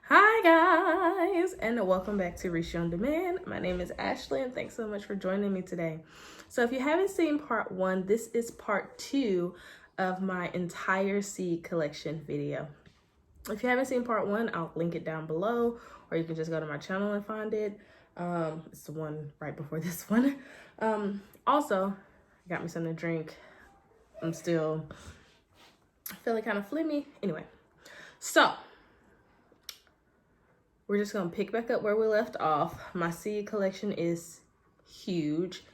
Hi guys, and welcome back to Richoux on Demand. My name is Ashley and thanks so much for joining me today. So if you haven't seen part one, this is part two of my entire seed collection video. If you haven't seen part one, I'll link it down below, or you can just go to my channel and find it. It's the one right before this one. Also, I got me something to drink. I'm still feeling kind of flimmy. Anyway, so we're just gonna pick back up where we left off. My seed collection is huge.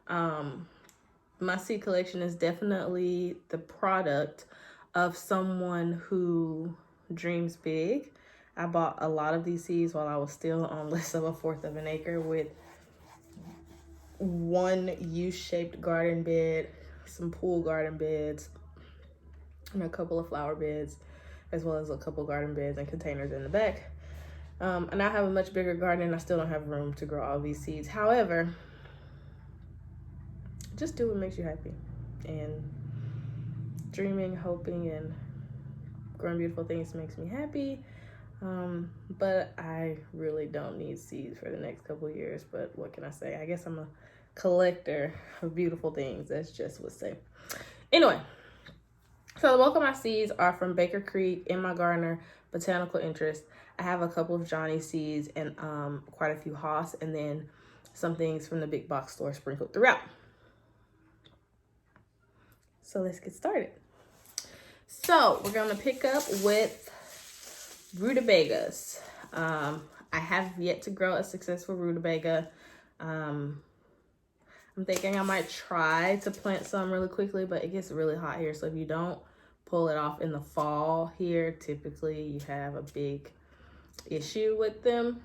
My seed collection is definitely the product of someone who dreams big. I bought a lot of these seeds while I was still on less of a fourth of an acre with one U-shaped garden bed, some pool garden beds, and a couple of flower beds, as well as a couple garden beds and containers in the back. And I have a much bigger garden and I still don't have room to grow all these seeds. However, just do what makes you happy. And dreaming, hoping, and growing beautiful things makes me happy. But I really don't need seeds for the next couple of years. But what can I say? I guess I'm a collector of beautiful things. That's just what's safe. Anyway, so the bulk of my seeds are from Baker Creek, In My Gardener, Botanical Interest. I have a couple of Johnny seeds and quite a few Haas, and then some things from the big box store sprinkled throughout. So let's get started. So we're gonna pick up with rutabagas. I have yet to grow a successful rutabaga. I'm thinking I might try to plant some really quickly, but it gets really hot here. So if you don't pull it off in the fall here, typically you have a big issue with them.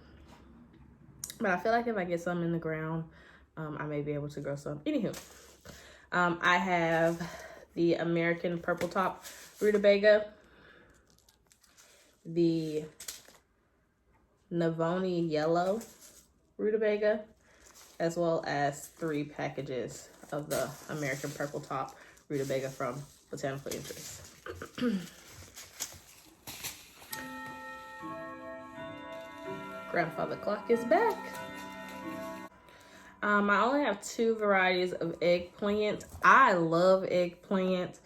But I feel like if I get some in the ground, I may be able to grow some. Anywho, I have the American purple top rutabaga, the Navoni yellow rutabaga, as well as 3 packages of the American purple top rutabaga from Botanical Interest. Grandfather clock is back. I only have 2 varieties of eggplant. I love eggplant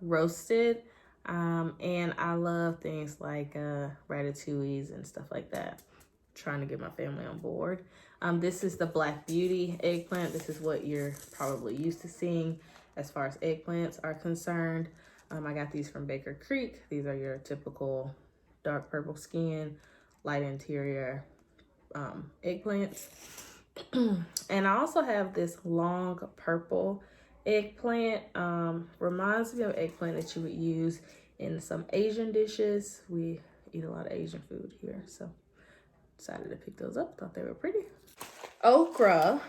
roasted, and I love things like ratatouilles and stuff like that. I'm trying to get my family on board. This is the Black Beauty eggplant. This is what you're probably used to seeing as far as eggplants are concerned. I got these from Baker Creek. These are your typical dark purple skin, light interior eggplants. And I also have this long purple eggplant. Reminds me of eggplant that you would use in some Asian dishes. We eat a lot of Asian food here, so decided to pick those up. Thought they were pretty. Okra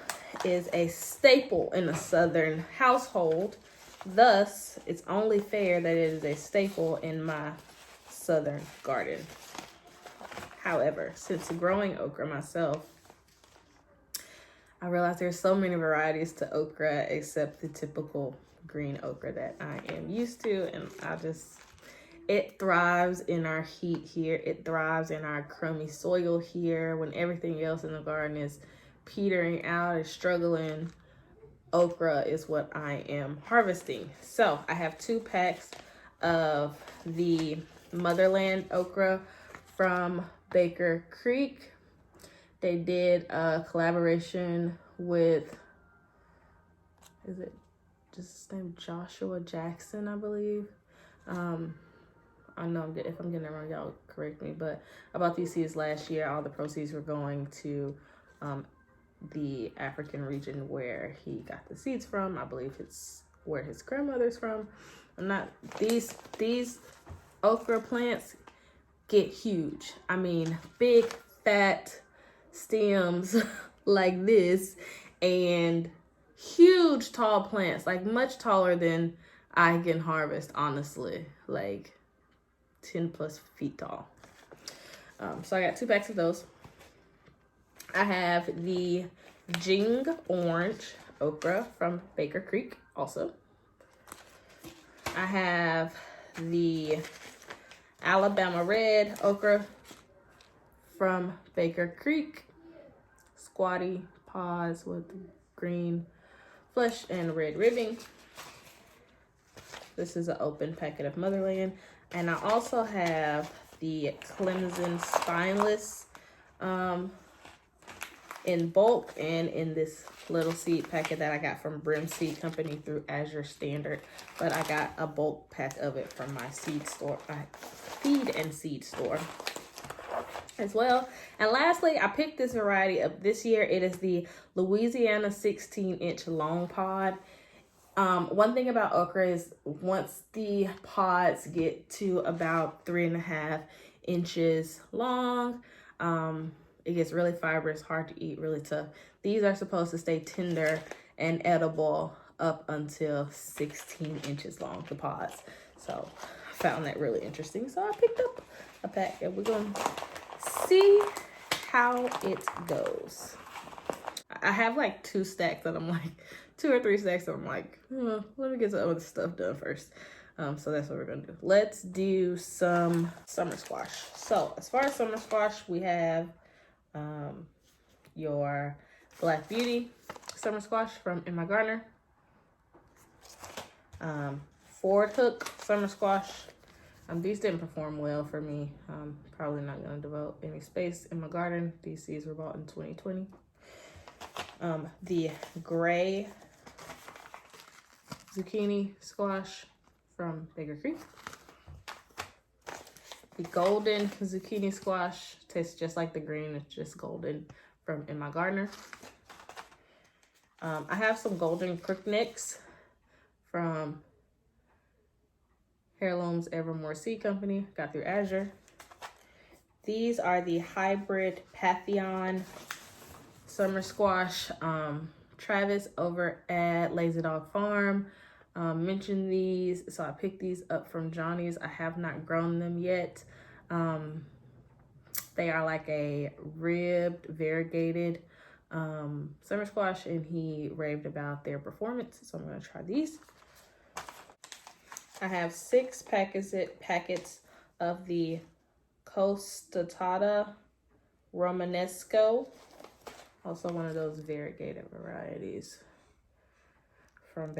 is a staple in a Southern household. Thus, it's only fair that it is a staple in my Southern garden. However, since growing okra myself, I realized there's so many varieties to okra except the typical green okra that I am used to. And it thrives in our heat here. It thrives in our crummy soil here. When everything else in the garden is petering out, is struggling, okra is what I am harvesting. So I have 2 packs of the Motherland okra from Baker Creek. They did a collaboration with, is it just his name, Joshua Jackson, I believe. I know if I'm getting it wrong, y'all correct me, but I bought these seeds last year. All the proceeds were going to the African region where he got the seeds from. I believe it's where his grandmother's from. These okra plants get huge. I mean, big, fat stems like this, and huge, tall plants, like much taller than I can harvest, honestly, like 10+ feet tall. So I got 2 packs of those. I have the Jing Orange okra from Baker Creek also. I have the Alabama red okra from Baker Creek. Squatty pods with green flesh and red ribbing. This is an open packet of Motherland. And I also have the Clemson Spineless in bulk and in this little seed packet that I got from Brim Seed Company through Azure Standard. But I got a bulk pack of it from my seed store, my feed and seed store as well. And lastly, I picked this variety up this year. It is the Louisiana 16-inch long pod. One thing about okra is once the pods get to about 3.5 inches long, it gets really fibrous, hard to eat, really tough. These are supposed to stay tender and edible up until 16 inches long, the pods. So I found that really interesting. So I picked up a pack and we're going to see how it goes. I have like 2 stacks that I'm like, 2 or 3 stacks that I'm like, let me get some other stuff done first. So that's what we're gonna do. Let's do some summer squash. So as far as summer squash, we have your Black Beauty summer squash from In My Gardener. Ford Hook summer squash. These didn't perform well for me. Probably not gonna devote any space in my garden. These seeds were bought in 2020. The gray zucchini squash from Baker Creek. The golden zucchini squash tastes just like the green, it's just golden, from In My Gardener. I have some golden crooknecks from Heirlooms Evermore Seed Company, got through Azure. These are the hybrid Pantheon summer squash. Travis over at Lazy Dog Farm mentioned these, so I picked these up from Johnny's. I have not grown them yet. They are like a ribbed, variegated summer squash, and he raved about their performance, so I'm gonna try these. I have 6 packets of the Costata Romanesco, also one of those variegated varieties from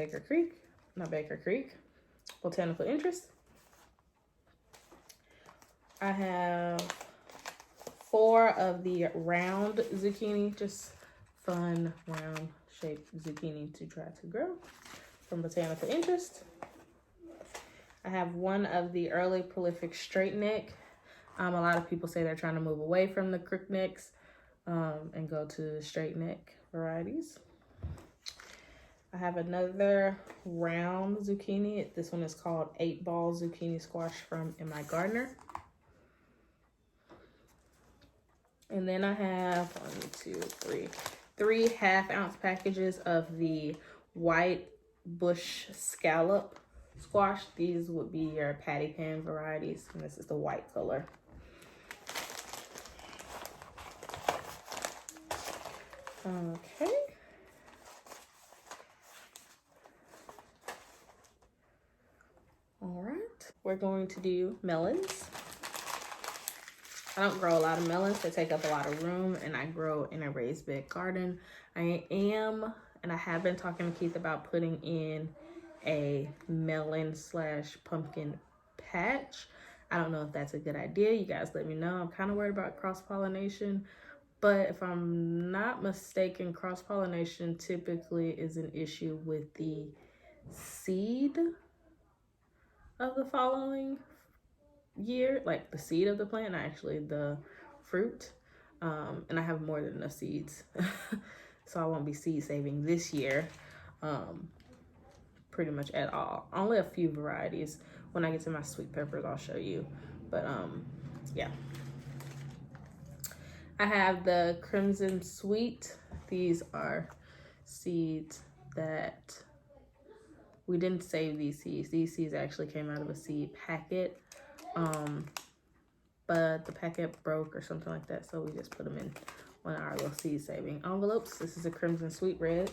Botanical Interest. I have 4 of the round zucchini, just fun round shaped zucchini to try to grow from Botanical Interest. I have 1 of the early prolific straight neck. A lot of people say they're trying to move away from the crook necks and go to straight neck varieties. I have another round zucchini. This one is called 8-ball zucchini squash from In My Gardener. And then I have 3 half-ounce packages of the white bush scallop squash. These would be your patty pan varieties, and this is the white color. Okay. All right, we're going to do melons. I don't grow a lot of melons. They take up a lot of room, and I grow in a raised bed garden. I have been talking to Keith about putting in a melon / pumpkin patch. I don't know if that's a good idea. You guys let me know. I'm kind of worried about cross-pollination, but if I'm not mistaken, cross-pollination typically is an issue with the seed of the following year, like the seed of the plant, not actually the fruit. And I have more than enough seeds, so I won't be seed saving this year. Pretty much at all. Only a few varieties. When I get to my sweet peppers, I'll show you. But yeah. I have the Crimson Sweet. These are seeds that we didn't save. These seeds. These seeds actually came out of a seed packet. But the packet broke or something like that, so we just put them in one of our little seed saving envelopes. This is a Crimson Sweet Red.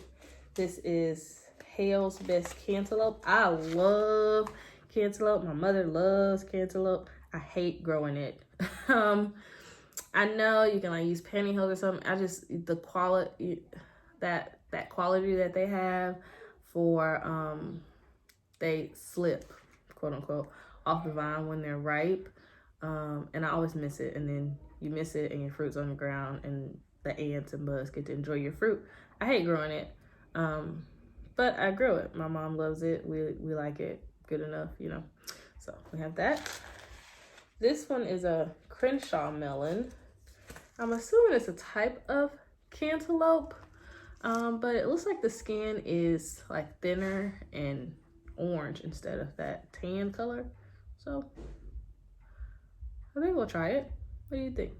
This is Hale's Best Cantaloupe. I love cantaloupe. My mother loves cantaloupe. I hate growing it. I know you can like use pantyhose or something. I just, the quality, that quality that they have for, they slip, quote unquote, off the vine when they're ripe. And I always miss it. And then you miss it and your fruit's on the ground and the ants and bugs get to enjoy your fruit. I hate growing it. But I grow it. My mom loves it. We like it good enough, you know. So we have that. This one is a Crenshaw melon. I'm assuming it's a type of cantaloupe. But it looks like the skin is like thinner and orange instead of that tan color. So I think we'll try it. What do you think?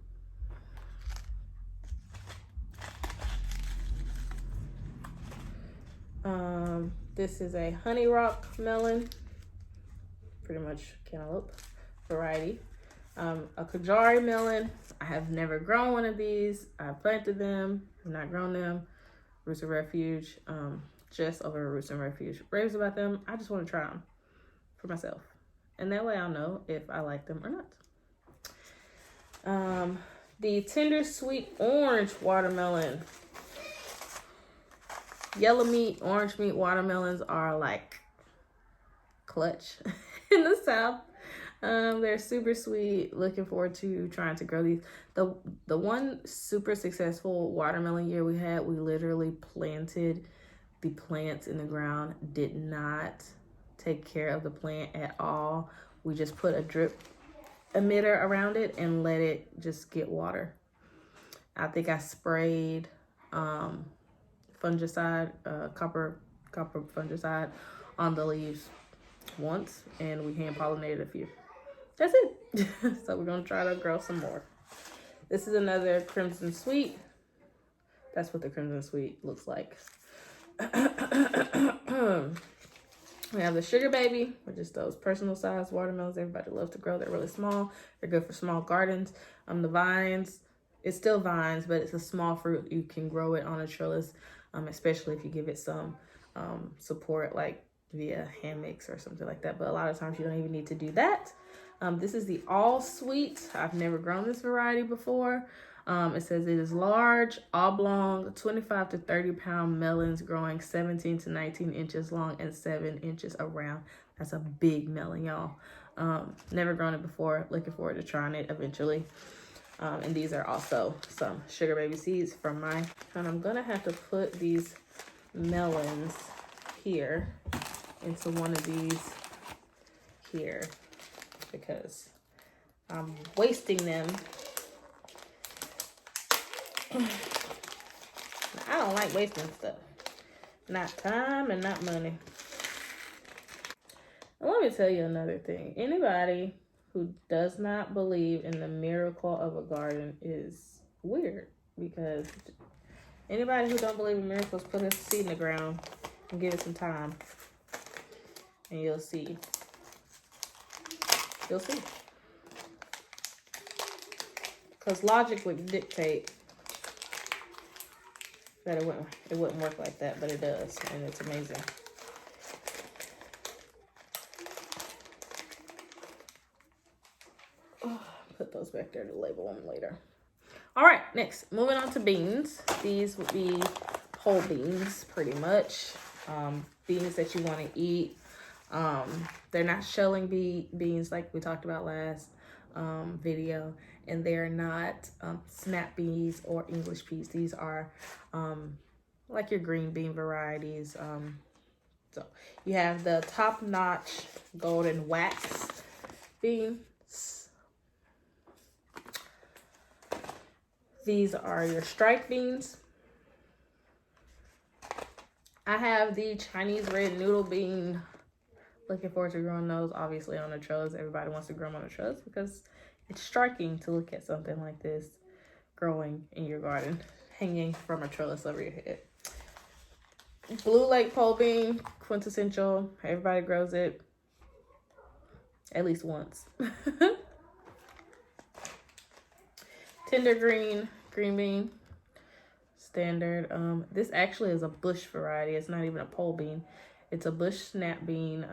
This is a honey rock melon, pretty much cantaloupe variety. A Kajari melon. I have never grown one of these. I've planted them, I've not grown them. Roots of Refuge, just over at Roots and Refuge raves about them. I just want to try them for myself, and that way I'll know if I like them or not. The tender sweet orange watermelon. Yellow meat, orange meat watermelons are like clutch in the South. They're super sweet. Looking forward to trying to grow these. The one super successful watermelon year we had, we literally planted the plants in the ground, did not take care of the plant at all. We just put a drip emitter around it and let it just get water. I think I sprayed fungicide, copper fungicide on the leaves once, and we hand pollinated a few. That's it. So we're gonna try to grow some more. This is another Crimson Sweet. That's what the Crimson Sweet looks like. We have the Sugar Baby, which is those personal size watermelons everybody loves to grow. They're really small. They're good for small gardens. The vines, it's still vines, but it's a small fruit. You can grow it on a trellis, especially if you give it some support, like via hammocks or something like that. But a lot of times you don't even need to do that. This is the All Sweet. I've never grown this variety before. It says it is large, oblong, 25 to 30 pound melons growing 17 to 19 inches long and 7 inches around. That's a big melon, y'all. Never grown it before. Looking forward to trying it eventually. And these are also some Sugar Baby seeds from mine. And I'm gonna have to put these melons here into one of these here because I'm wasting them. I don't like wasting stuff. Not time and not money. And let me tell you another thing. Anybody who does not believe in the miracle of a garden is weird, because anybody who don't believe in miracles, put a seed in the ground and give it some time and you'll see. You'll see. Because logic would dictate that it wouldn't work like that, but it does, and it's amazing. Put those back there to label them later. All right, next, moving on to beans. These would be whole beans, pretty much. Beans that you want to eat. They're not shelling beans like we talked about last video, and they're not snap peas or English peas. These are like your green bean varieties. So you have the top-notch golden wax beans. These are your striped beans. I have the Chinese red noodle bean. Looking forward to growing those, obviously, on a trellis. Everybody wants to grow them on a trellis because it's striking to look at something like this growing in your garden, hanging from a trellis over your head. Blue Lake pole bean, quintessential. Everybody grows it at least once. Tender green bean, standard. This actually is a bush variety. It's not even a pole bean. It's a bush snap bean,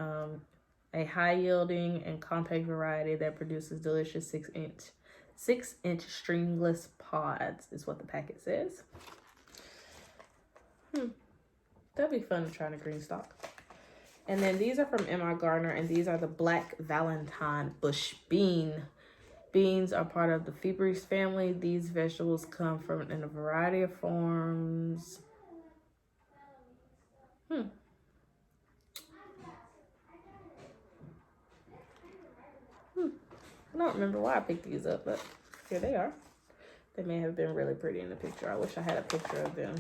a high-yielding and compact variety that produces delicious 6-inch stringless pods, is what the packet says. That'd be fun to try in a green stalk. And then these are from M.I. Gardner, and these are the Black Valentine bush bean. Beans are part of the Fibrous family. These vegetables come from in a variety of forms. I don't remember why I picked these up, but here they are. They may have been really pretty in the picture. I wish I had a picture of them.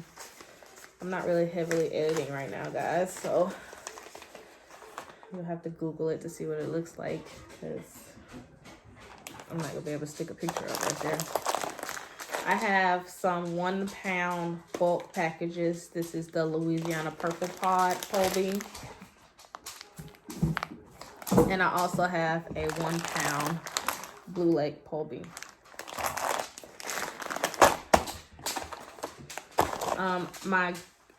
I'm not really heavily editing right now, guys, so you'll have to Google it to see what it looks like, because I'm not gonna be able to stick a picture up right there. I have some 1 pound bulk packages. This is the Louisiana Purple Pod pole bean. And I also have a 1 pound Blue Lake pole bean.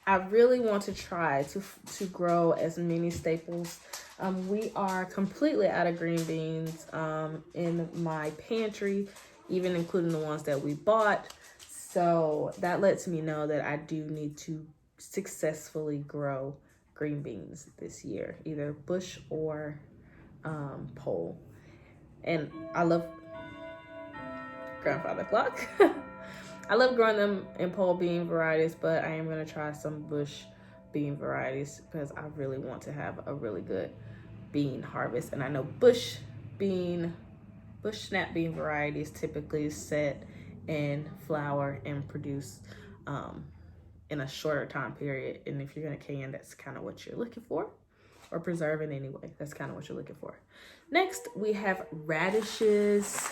I really want to try to grow as many staples. We are completely out of green beans in my pantry, even including the ones that we bought. So that lets me know that I do need to successfully grow green beans this year, either bush or pole. And I love grandfather clock. I love growing them in pole bean varieties, but I am going to try some bush bean varieties because I really want to have a really good bean harvest. And I know bush snap bean varieties typically set and flower and produce in a shorter time period. And if you're going to can, that's kind of what you're looking for, or preserve it anyway. That's kind of what you're looking for. Next, we have radishes.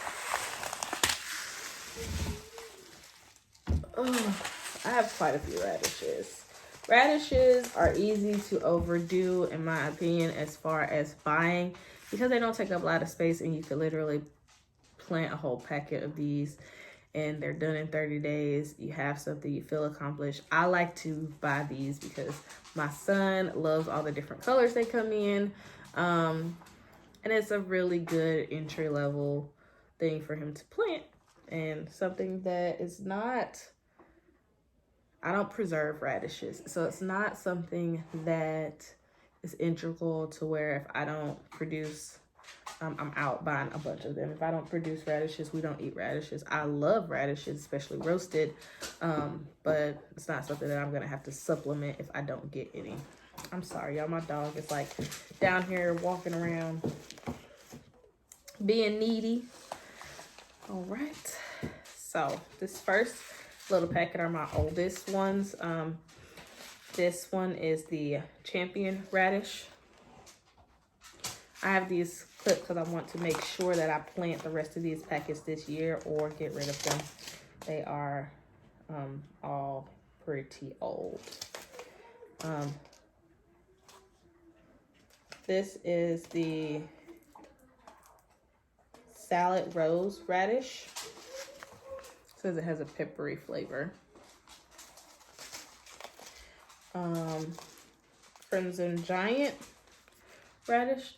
Oh, I have quite a few radishes. Radishes are easy to overdo, in my opinion, as far as buying, because they don't take up a lot of space, and you could literally plant a whole packet of these and they're done in 30 days. You have something you feel accomplished. I like to buy these because my son loves all the different colors they come in. And it's a really good entry level thing for him to plant, and something that is not, I don't preserve radishes, so it's not something that is integral to where if I don't produce, I'm out buying a bunch of them. If I don't produce radishes, we don't eat radishes. I love radishes, especially roasted, but it's not something that I'm gonna have to supplement if I don't get any. I'm sorry, y'all, my dog is like down here walking around being needy. All right, so this first little packet are my oldest ones. This one is the Champion Radish. I have these clipped because I want to make sure that I plant the rest of these packets this year or get rid of them. They are all pretty old. This is the Salad Rose Radish. It says it has a peppery flavor. Crimson Giant Radish.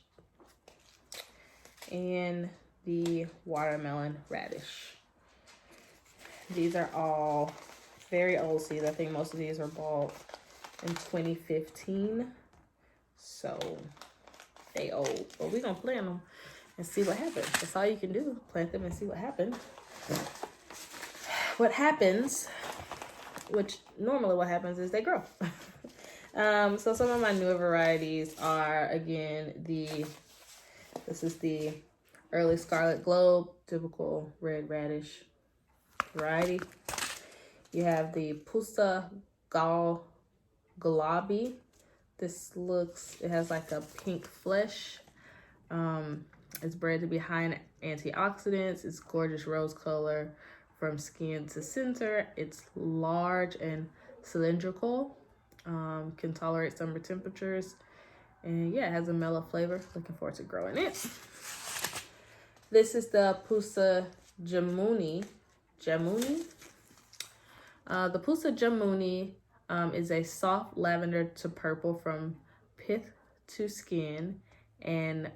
And the Watermelon Radish. These are all very old seeds. I think most of these were bought in 2015. So they old. But we're gonna plant them and see what happens. That's all you can do. Plant them and see what happens. What happens, which normally what happens is they grow. So some of my newer varieties are, again, this is the Early Scarlet Globe, typical red radish variety. You have the Pusa Gulabi. This it has like a pink flesh. It's bred to be high in antioxidants. It's gorgeous rose color from skin to center. It's large and cylindrical. Can tolerate summer temperatures. And yeah, it has a mellow flavor. Looking forward to growing it. This is the Pusa Jamuni. The Pusa Jamuni is a soft lavender to purple from pith to skin and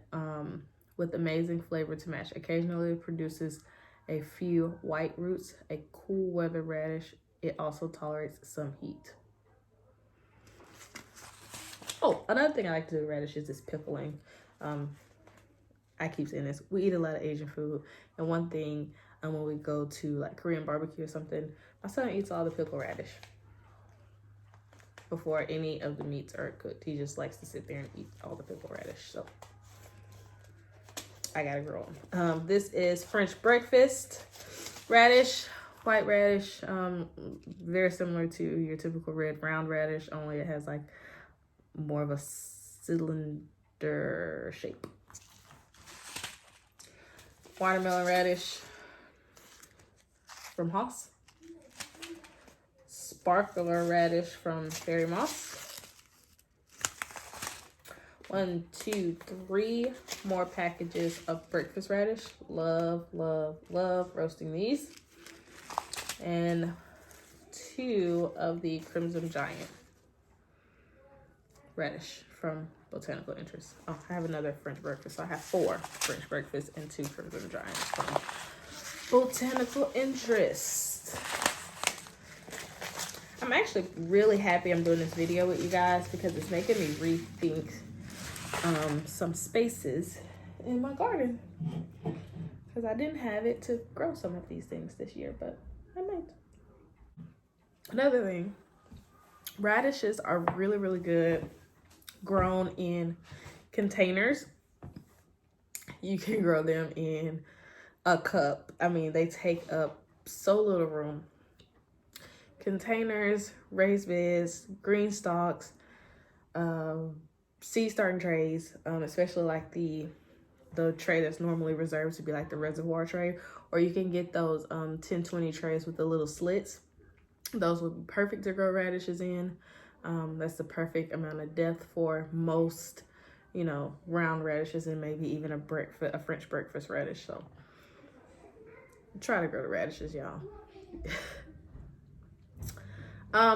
with amazing flavor to match. Occasionally it produces a few white roots, a cool weather radish. It also tolerates some heat. Oh, another thing I like to do with radishes is pickling. I keep saying this. We eat a lot of Asian food, and one thing when we go to like Korean barbecue or something, my son eats all the pickled radish before any of the meats are cooked. He just likes to sit there and eat all the pickled radish. So I gotta grow them. This is French breakfast radish, white radish, very similar to your typical red round radish, only it has like more of a cylinder shape. Watermelon radish from Haas. Sparkler radish from Fairy Moss. 1, 2, 3 more packages of breakfast radish. Love, love, love roasting these. And 2 of the Crimson Giant radish from Botanical Interest. Oh, I have another French breakfast. So I have 4 French breakfasts and 2 Crimson Giants from Botanical Interest. I'm actually really happy I'm doing this video with you guys because it's making me rethink some spaces in my garden, because I didn't have it to grow some of these things this year, but I might. Another thing, radishes are really, really good grown in containers. You can grow them in a cup. I mean, they take up so little room. Containers, raised beds, green stalks, seed starting trays, especially like the tray that's normally reserved to be like the reservoir tray, or you can get those 10-20 trays with the little slits. Those would be perfect to grow radishes in. That's the perfect amount of depth for most, you know, round radishes, and maybe even a French breakfast radish. So try to grow the radishes, y'all.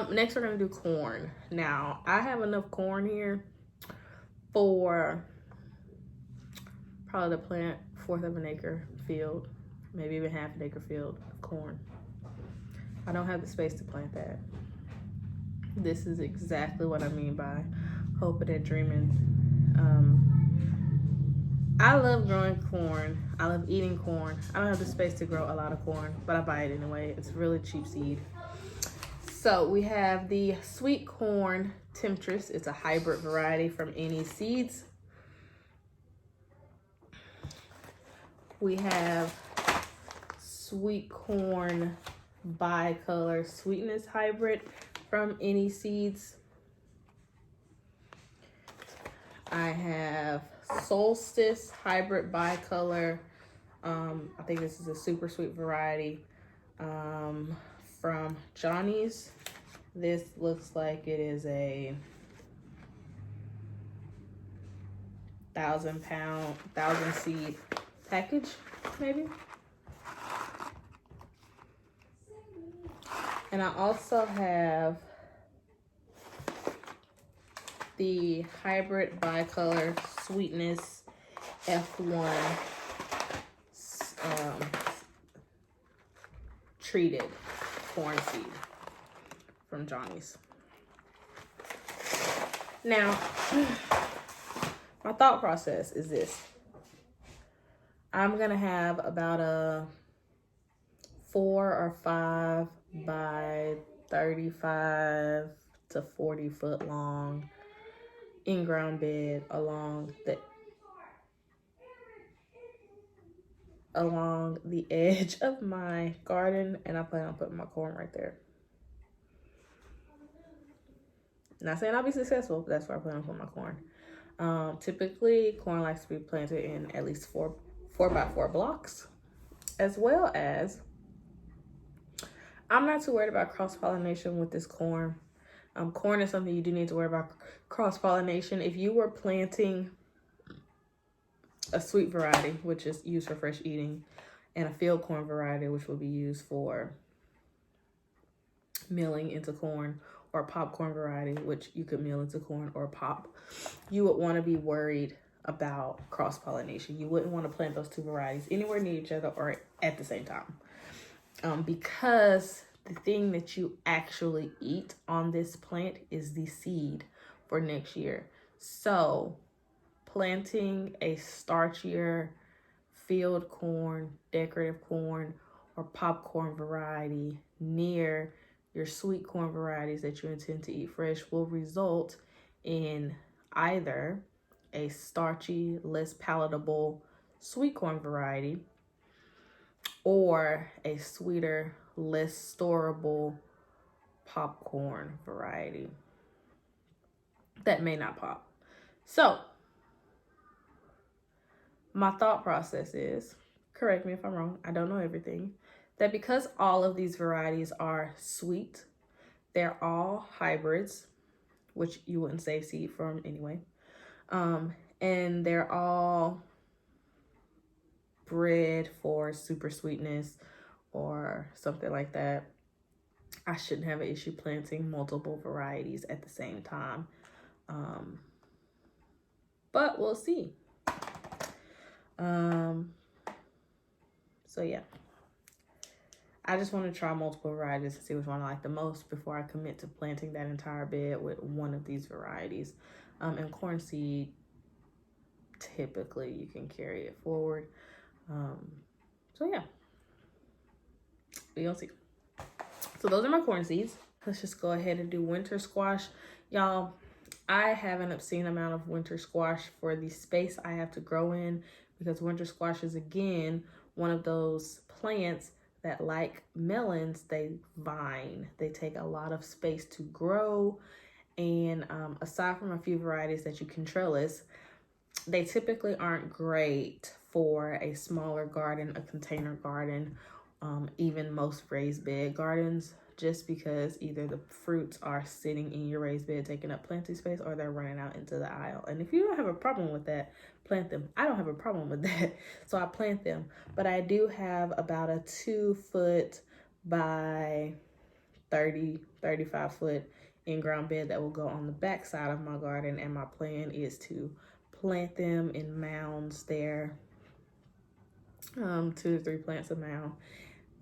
Next we're gonna do corn. Now I have enough corn here for probably to plant 1/4 of an acre field, maybe even 1/2 an acre field of corn. I don't have the space to plant that. This is exactly what I mean by hoping and dreaming. I love growing corn. I love eating corn. I don't have the space to grow a lot of corn, but I buy it anyway. It's really cheap seed. So we have the sweet corn temptress. It's a hybrid variety from Any Seeds. We have sweet corn bicolor sweetness hybrid from Any Seeds. I have solstice hybrid bicolor. I think this is a super sweet variety from Johnny's. This looks like it is a 1,000 seed package, maybe. And I also have the hybrid bicolor sweetness F1 treated corn seed from Johnny's. Now, my thought process is this. I'm gonna have about a 4 or 5 by 35 to 40 foot long in-ground bed along the edge of my garden, and I plan on putting my corn right there. Not saying I'll be successful, but that's where I plan on putting my corn. Typically, corn likes to be planted in at least 4 by 4 blocks, as well as I'm not too worried about cross-pollination with this corn. Corn is something you do need to worry about cross-pollination. If you were planting a sweet variety, which is used for fresh eating, and a field corn variety, which will be used for milling into corn, or a popcorn variety, which you could mill into corn or pop, you would want to be worried about cross-pollination. You wouldn't want to plant those two varieties anywhere near each other or at the same time. Because the thing that you actually eat on this plant is the seed for next year. So planting a starchier field corn, decorative corn, or popcorn variety near your sweet corn varieties that you intend to eat fresh will result in either a starchy, less palatable sweet corn variety or a sweeter, less storable popcorn variety that may not pop. So my thought process is, correct me if I'm wrong, I don't know everything, that because all of these varieties are sweet, they're all hybrids, which you wouldn't save seed from anyway, and they're all bred for super sweetness or something like that, I shouldn't have an issue planting multiple varieties at the same time. But we'll see. So yeah, I just want to try multiple varieties and see which one I like the most before I commit to planting that entire bed with one of these varieties. And corn seed, typically you can carry it forward. So yeah, we'll see. So those are my corn seeds. Let's just go ahead and do winter squash. Y'all, I have an obscene amount of winter squash for the space I have to grow in, because winter squash is, again, one of those plants that, like melons, they vine. They take a lot of space to grow. And aside from a few varieties that you can trellis, they typically aren't great for a smaller garden, a container garden, even most raised bed gardens, just because either the fruits are sitting in your raised bed taking up plenty space, or they're running out into the aisle. And if you don't have a problem with that, plant them. I don't have a problem with that, so I plant them. But I do have about a 2-foot by 35 foot in-ground bed that will go on the back side of my garden, and my plan is to plant them in mounds there, 2 to 3 plants a mound,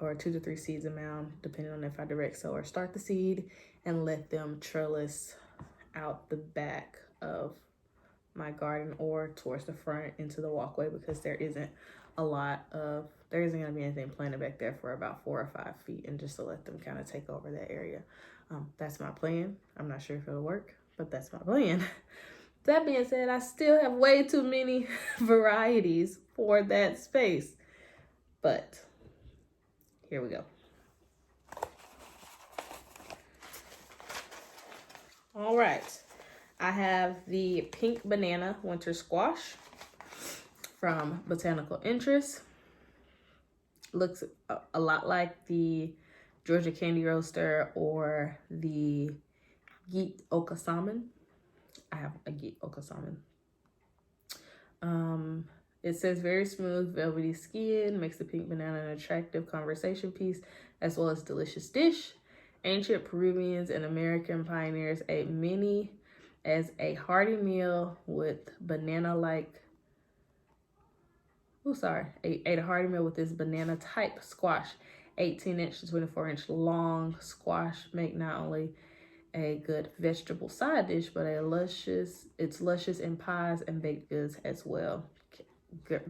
or 2 to 3 seeds a mound, depending on if I direct sow or start the seed, and let them trellis out the back of my garden or towards the front into the walkway, because there isn't going to be anything planted back there for about 4 or 5 feet, and just to let them kind of take over that area. That's my plan. I'm not sure if it'll work, but that's my plan. That being said, I still have way too many varieties for that space, but here we go. All right, I have the pink banana winter squash from Botanical Interest. Looks a lot like the Georgia Candy Roaster or the Geet Okasaman. I have a Geet Okasaman. It says very smooth, velvety skin, makes the pink banana an attractive conversation piece, as well as delicious dish. Ancient Peruvians and American pioneers ate many as a hearty meal with ate a hearty meal with this banana type squash. 18-inch to 24-inch long squash make not only a good vegetable side dish, but it's luscious in pies and baked goods as well.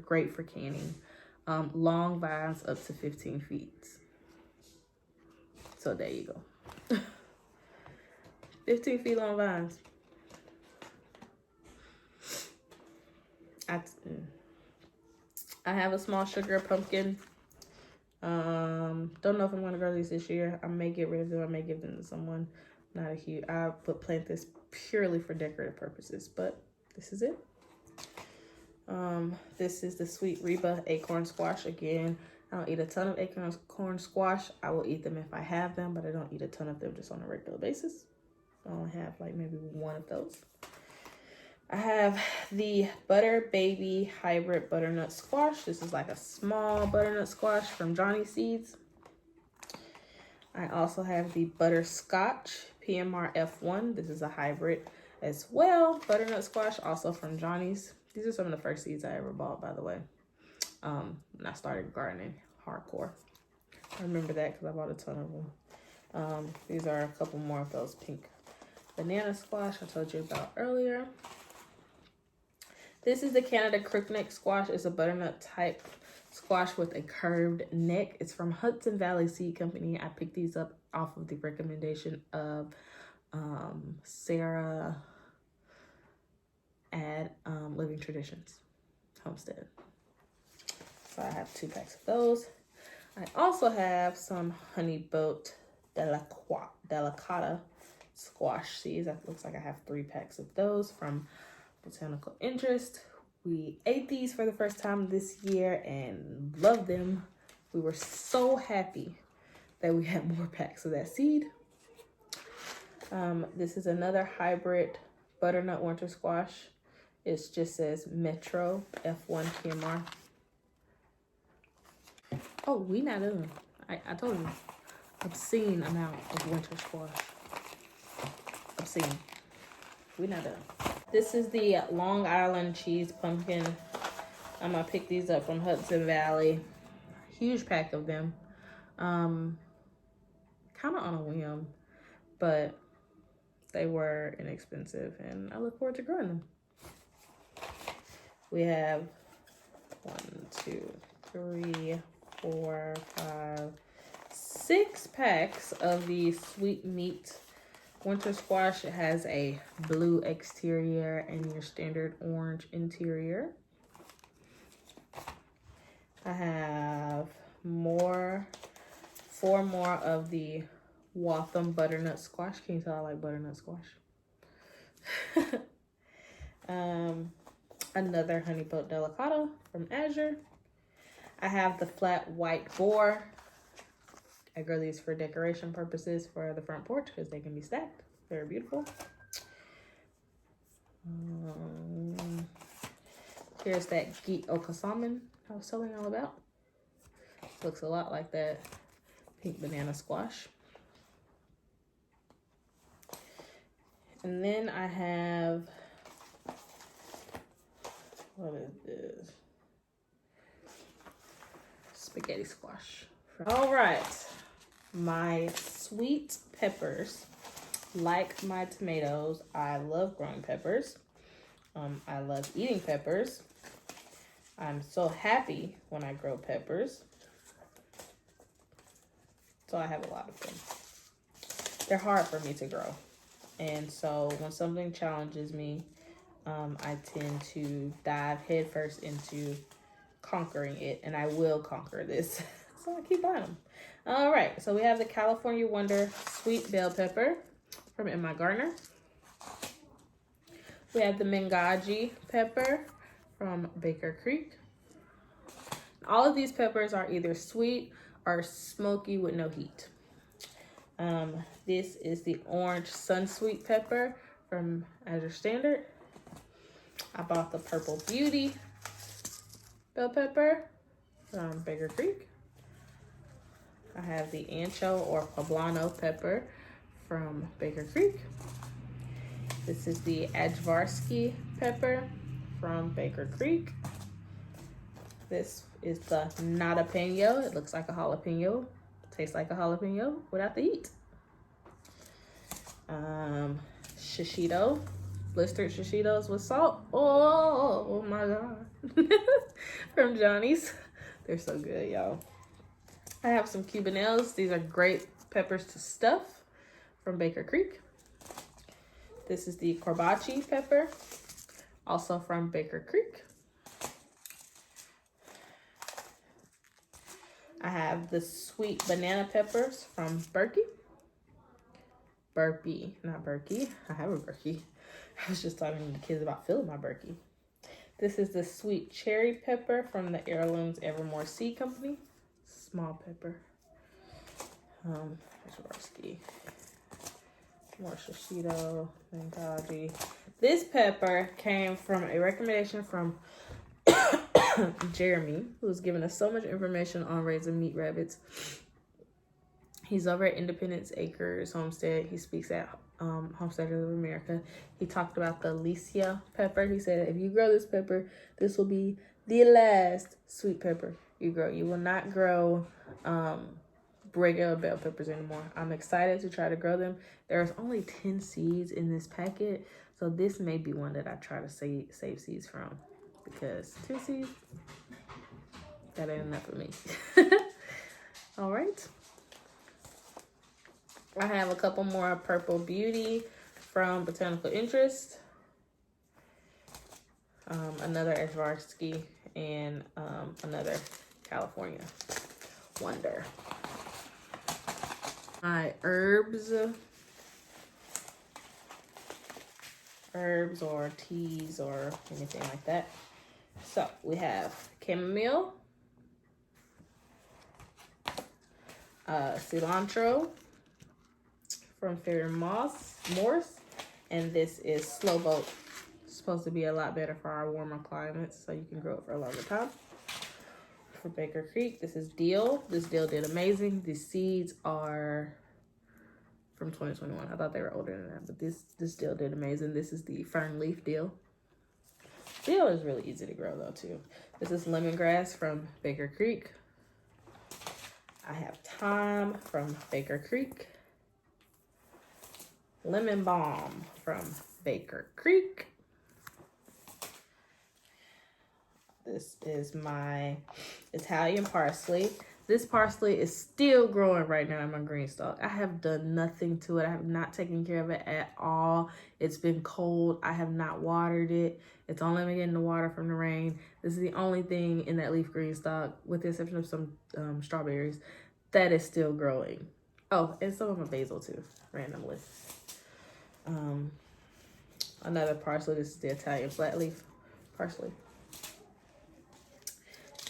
Great for canning. Long vines up to 15 feet. So there you go. 15 feet long vines. I have a small sugar pumpkin. Don't know if I'm gonna grow these this year. I may get rid of them. I may give them to someone. Not a huge. I would plant this purely for decorative purposes, but this is it. This is the Sweet Reba acorn squash. Again, I don't eat a ton of acorn squash. I will eat them if I have them, but I don't eat a ton of them just on a regular basis. I only have like maybe one of those. I have the Butter Baby Hybrid Butternut Squash. This is like a small butternut squash from Johnny Seeds. I also have the Butterscotch PMR F1. This is a hybrid as well. Butternut squash, also from Johnny's. These are some of the first seeds I ever bought, by the way. When I started gardening hardcore. I remember that because I bought a ton of them. These are a couple more of those pink banana squash I told you about earlier. This is the Canada crookneck squash. It's a butternut type squash with a curved neck. It's from Hudson Valley Seed Company. I picked these up off of the recommendation of Sarah at Living Traditions Homestead. So I have 2 packs of those. I also have some honey boat delicata squash seeds. It looks like I have 3 packs of those from Botanical Interest. We ate these for the first time this year and loved them. We were so happy that we had more packs of that seed. This is another hybrid butternut winter squash. It just says Metro F1 PMR. Oh, we not done. I told you. Obscene amount of winter squash. Obscene. We not done. This is the Long Island cheese pumpkin. I'm gonna pick these up from Hudson Valley. Huge pack of them. Kind of on a whim, but they were inexpensive and I look forward to growing them. We have 1, 2, 3, 4, 5, 6 packs of the sweet meat winter squash. It has a blue exterior and your standard orange interior. I have 4 more of the Waltham butternut squash. Can you tell I like butternut squash? Another honey boat delicata from Azure. I have the flat white boar. I grow these for decoration purposes for the front porch because they can be stacked. Very beautiful. Here's that Geet Okasamen I was telling y'all about. Looks a lot like that pink banana squash. And then I have, what is this? Spaghetti squash. All right, my sweet peppers, like my tomatoes, I love growing peppers. I love eating peppers. I'm so happy when I grow peppers. So I have a lot of them. They're hard for me to grow. And so when something challenges me, I tend to dive headfirst into conquering it. And I will conquer this. So I keep buying them. All right, so we have the California Wonder Sweet Bell Pepper from In My Gardener. We have the Mengaji pepper from Baker Creek. All of these peppers are either sweet or smoky with no heat. This is the orange Sunsweet pepper from Azure Standard. I bought the Purple Beauty bell pepper from Baker Creek. I have the Ancho or Poblano pepper from Baker Creek. This is the Ajvarsky pepper from Baker Creek. This is the Nadapeño. It looks like a jalapeno. Tastes like a jalapeno without the heat. Shishito. Blistered shishitos with salt. Oh my God. From Johnny's. They're so good, y'all. I have some Cubanelles. These are great peppers to stuff from Baker Creek. This is the Corbachi pepper, also from Baker Creek. I have the sweet banana peppers from Berkey. Burpee, not Berkey. I have a Berkey. I was just talking to the kids about filling my Berkey. This is the sweet cherry pepper from the Heirlooms Evermore Seed Company. Small pepper. There's more shishito, Mengaji. This pepper came from a recommendation from Jeremy, who's given us so much information on raising meat rabbits. He's over at Independence Acres Homestead. He speaks at Homesteaders of America. He talked about the Alicia pepper. He said, if you grow this pepper, this will be the last sweet pepper you grow. You will not grow regular bell peppers anymore. I'm excited to try to grow them. There's only 10 seeds in this packet, so this may be one that I try to save seeds from, because 2 seeds, that ain't enough for me. All right. I have a couple more Purple Beauty from Botanical Interest. Another embarked, and another California Wonder. My herbs or teas or anything like that. So we have chamomile, cilantro from Fairy Morse, and this is Slow Boat. It's supposed to be a lot better for our warmer climates, so you can grow it for a longer time. For Baker Creek, this is dill. This dill did amazing. These seeds are from 2021. I thought they were older than that, but this dill did amazing. This is the fern leaf dill. Dill is really easy to grow though too. This is lemongrass from Baker Creek. I have thyme from Baker Creek. Lemon balm from Baker Creek. This is my Italian parsley. This parsley is still growing right now in my green stalk. I have done nothing to it. I have not taken care of it at all. It's been cold. I have not watered it. It's only been getting the water from the rain. This is the only thing in that leaf green stalk, with the exception of some strawberries, that is still growing. Oh, and some of my basil too, randomly. Another parsley. This is the Italian flat leaf parsley.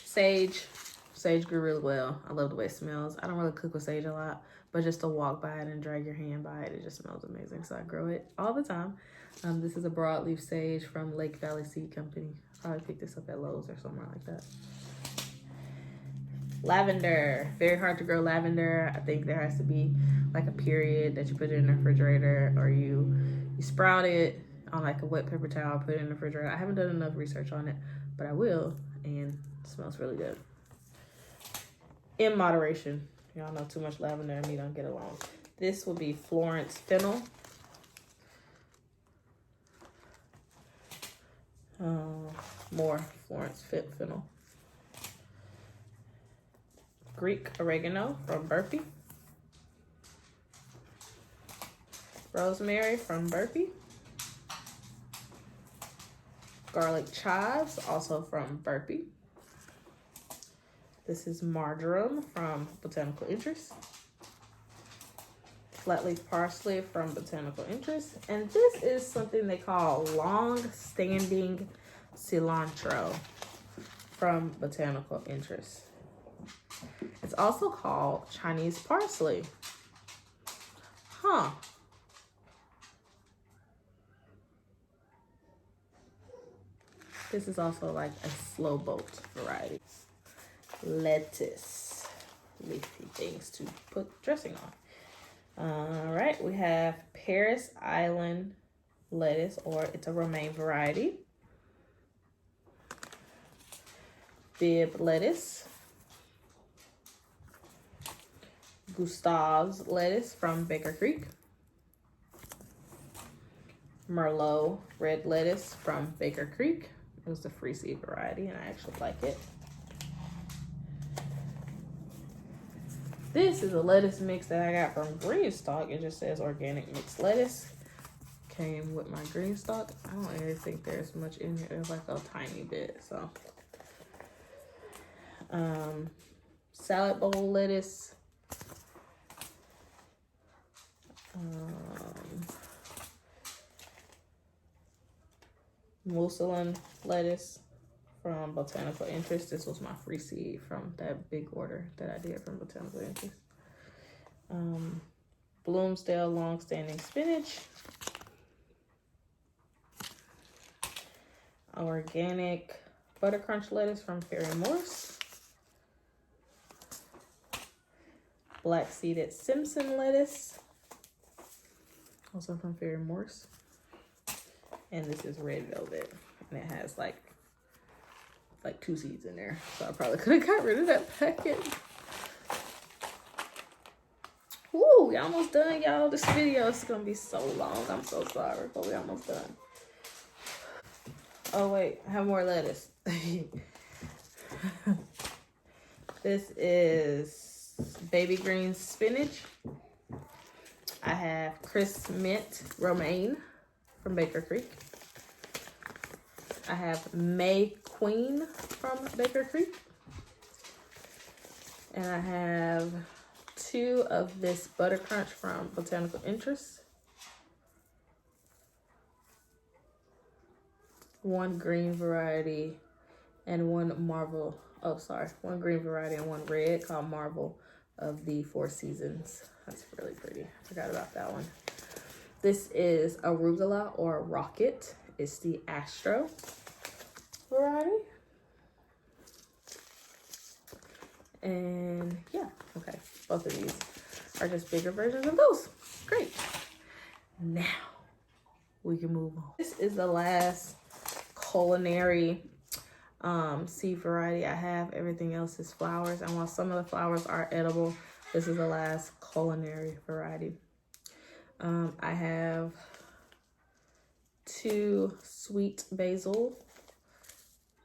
Sage. Sage grew really well. I love the way it smells. I don't really cook with sage a lot, but just to walk by it and drag your hand by it, it just smells amazing. So I grow it all the time. This is a broadleaf sage from Lake Valley Seed Company. Probably picked this up at Lowe's or somewhere like that. Lavender. Very hard to grow lavender. I think there has to be like a period that you put it in the refrigerator, or you sprout it on like a wet paper towel, put it in the refrigerator. I haven't done enough research on it, but I will, and it smells really good. In moderation. Y'all know too much lavender and me don't get along. This will be Florence fennel. More Florence fennel. Greek oregano from Burpee. Rosemary from Burpee. Garlic chives, also from Burpee. This is marjoram from Botanical Interest. Flatleaf parsley from Botanical Interest. And this is something they call long-standing cilantro from Botanical Interest. It's also called Chinese parsley. Huh. This is also like a slow boat variety. Lettuce, leafy things to put dressing on. All right, we have Paris Island lettuce, or it's a romaine variety. Bib lettuce. Gustav's lettuce from Baker Creek. Merlot red lettuce from Baker Creek. It was the free seed variety, and I actually like it. This is a lettuce mix that I got from Greenstock. It just says organic mixed lettuce. Came with my Greenstock. I don't really think there's much in here. There's like a tiny bit, so. Salad bowl lettuce. Mucilin lettuce from Botanical Interest. This was my free seed from that big order that I did from Botanical Interest. Bloomsdale long-standing spinach. Organic butter crunch lettuce from Fairy Morse. black seeded Simpson lettuce, also from Fairy Morse. And this is red velvet, and it has like 2 seeds in there. So I probably could have got rid of that packet. Woo, we almost done, y'all. This video is gonna be so long. I'm so sorry, but we almost done. Oh wait, I have more lettuce. This is baby green spinach. I have crisp mint romaine from Baker Creek. I have May Queen from Baker Creek. And I have 2 of this Butter Crunch from Botanical Interest. 1 green variety and 1 Marvel. Oh, sorry. 1 green variety and 1 red called Marvel of the 4 Seasons. That's really pretty. I forgot about that one. This is arugula or rocket. It's the Astro variety. And yeah, okay. Both of these are just bigger versions of those. Great. Now we can move on. This is the last culinary seed variety I have. Everything else is flowers, and while some of the flowers are edible, this is the last culinary variety. I have 2 sweet basil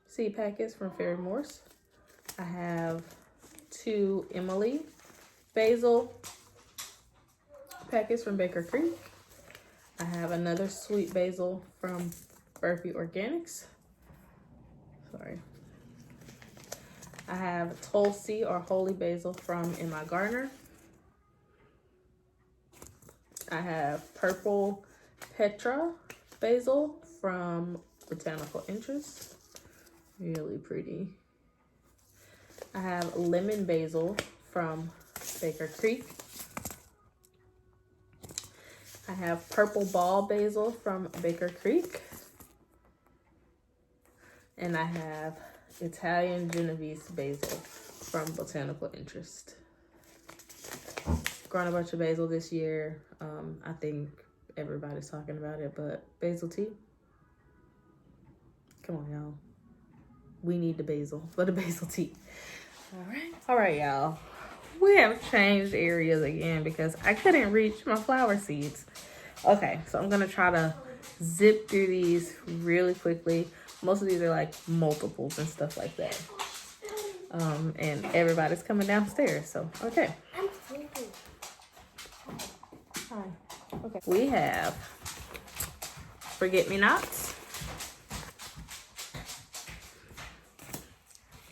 seed packets from Fairy Morse. I have 2 Emily basil packets from Baker Creek. I have another sweet basil from Burpee Organics. Sorry. I have Tulsi or holy basil from In My Gardener. I have purple Petra basil from Botanical Interest. Really pretty. I have lemon basil from Baker Creek. I have purple ball basil from Baker Creek. And I have Italian Genovese basil from Botanical Interest. Grown a bunch of basil this year. I think everybody's talking about it, but basil tea. Come on, y'all. We need the basil for the basil tea. All right, y'all. We have changed areas again because I couldn't reach my flower seeds. Okay, so I'm gonna try to zip through these really quickly. Most of these are like multiples and stuff like that. And everybody's coming downstairs, so okay. Hi. Okay. We have forget-me-nots,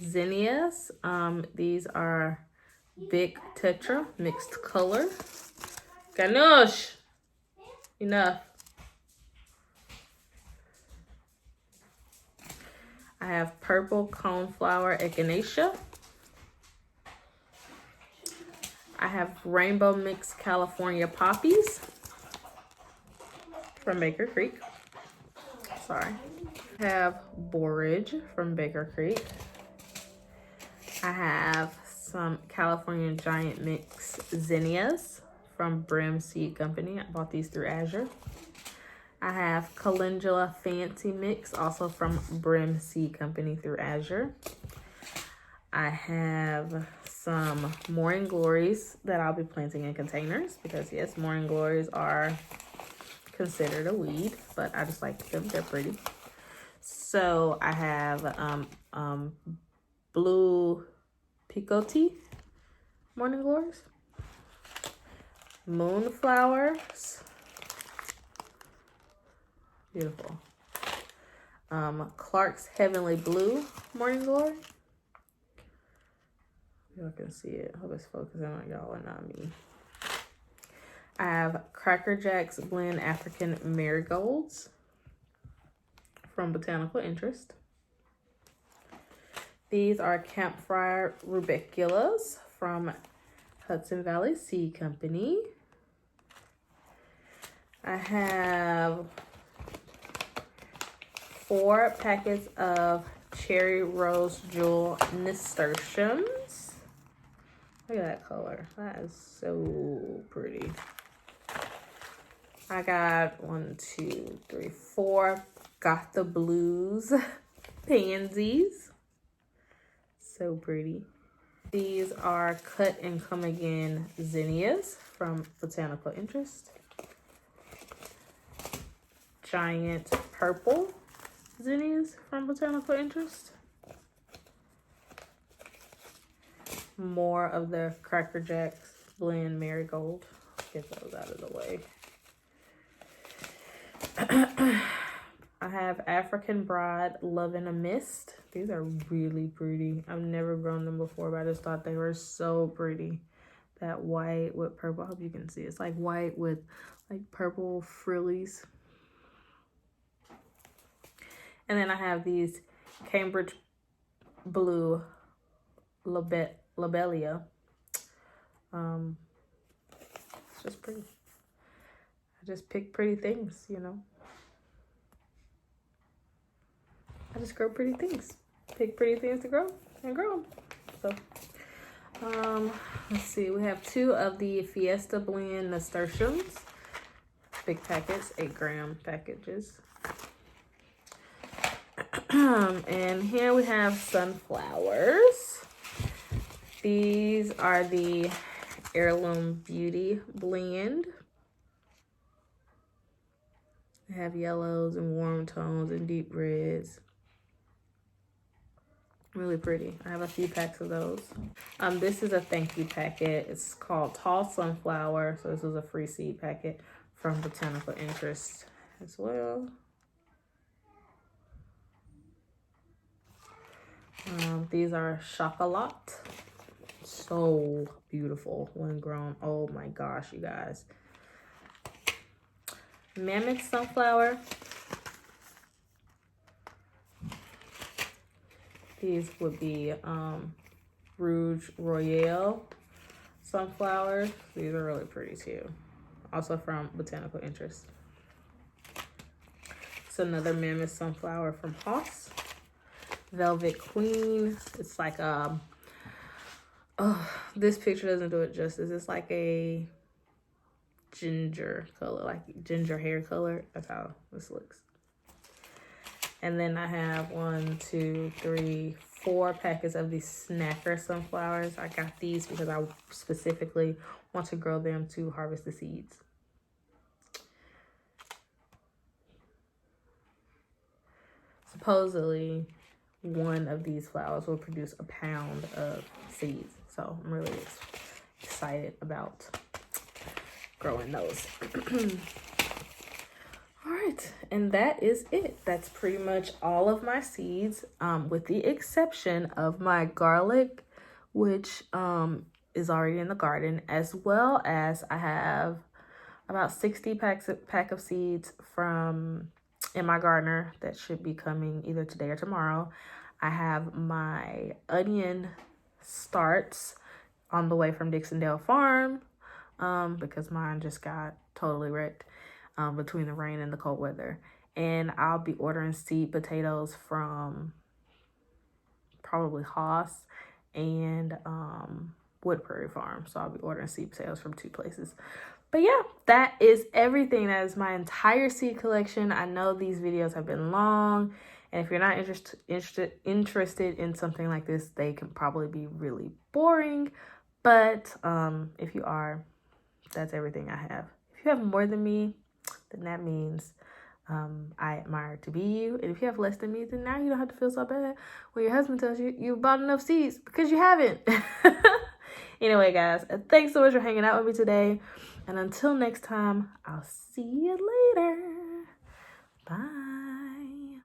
zinnias. These are big tetra mixed color. Ganush, enough. I have purple coneflower echinacea. I have rainbow mixed California poppies from Baker Creek. Sorry. I have borage from Baker Creek. I have some California giant mix zinnias from Brim Seed Company. I bought these through Azure. I have calendula fancy mix, also from Brim Seed Company through Azure. I have some morning glories that I'll be planting in containers because yes, morning glories are considered a weed, but I just like them. They're pretty. So I have blue picote morning glories, moonflowers, beautiful. Clark's Heavenly Blue morning glory. Y'all can see it. Hope it's focusing on y'all and not me. I have Cracker Jack's Blend African Marigolds from Botanical Interest. These are Campfire Rubiculas from Hudson Valley Seed Company. I have 4 packets of Cherry Rose Jewel nasturtiums Look at that color. That is so pretty. I got 1, 2, 3, 4. Got the blues pansies. So pretty. These are cut and come again zinnias from Botanical Interest. Giant purple zinnias from Botanical Interest. More of the Cracker Jacks blend marigold. Get those out of the way. I have African Bride Love in a Mist. These are really pretty. I've never grown them before, but I just thought they were so pretty. That white with purple. I hope you can see. It's like white with like purple frillies. And then I have these Cambridge Blue Lobelia. It's just pretty. I just pick pretty things, you know. I just grow pretty things. Pick pretty things to grow and grow them. So, let's see. We have 2 of the Fiesta Blend nasturtiums. Big packets, 8-gram packages. And here we have sunflowers. These are the Heirloom Beauty Blend. They have yellows and warm tones and deep reds. Really pretty. I have a few packs of those. This is a thank you packet. It's called Tall Sunflower. So this was a free seed packet from Botanical Interest as well. These are chocolat. So beautiful when grown. Oh my gosh, you guys. Mammoth sunflower. These would be Rouge Royale sunflowers. These are really pretty too. Also from Botanical Interest. It's another mammoth sunflower from Haas. Velvet Queen. It's like oh, this picture doesn't do it justice. It's like a ginger color, like ginger hair color. That's how this looks. And then I have 1, 2, 3, 4 packets of these snacker sunflowers. I got these because I specifically want to grow them to harvest the seeds. Supposedly, 1 of these flowers will produce a pound of seeds. So I'm really excited about growing those. All right, and that is it. That's pretty much all of my seeds, with the exception of my garlic, which is already in the garden, as well as I have about 60 pack of seeds from in my gardener that should be coming either today or tomorrow. I have my onion starts on the way from Dixondale Farm, because mine just got totally wrecked between the rain and the cold weather. And I'll be ordering seed potatoes from probably Haas and Wood Prairie Farm. So I'll be ordering seed potatoes from 2 places. But yeah, that is everything. That is my entire seed collection. I know these videos have been long, and if you're not interested in something like this, they can probably be really boring. But if you are, that's everything I have. If you have more than me, then that means I admire to be you. And if you have less than me, then now you don't have to feel so bad when your husband tells you you bought enough seeds, because you haven't. Anyway, guys, thanks so much for hanging out with me today. And until next time, I'll see you later.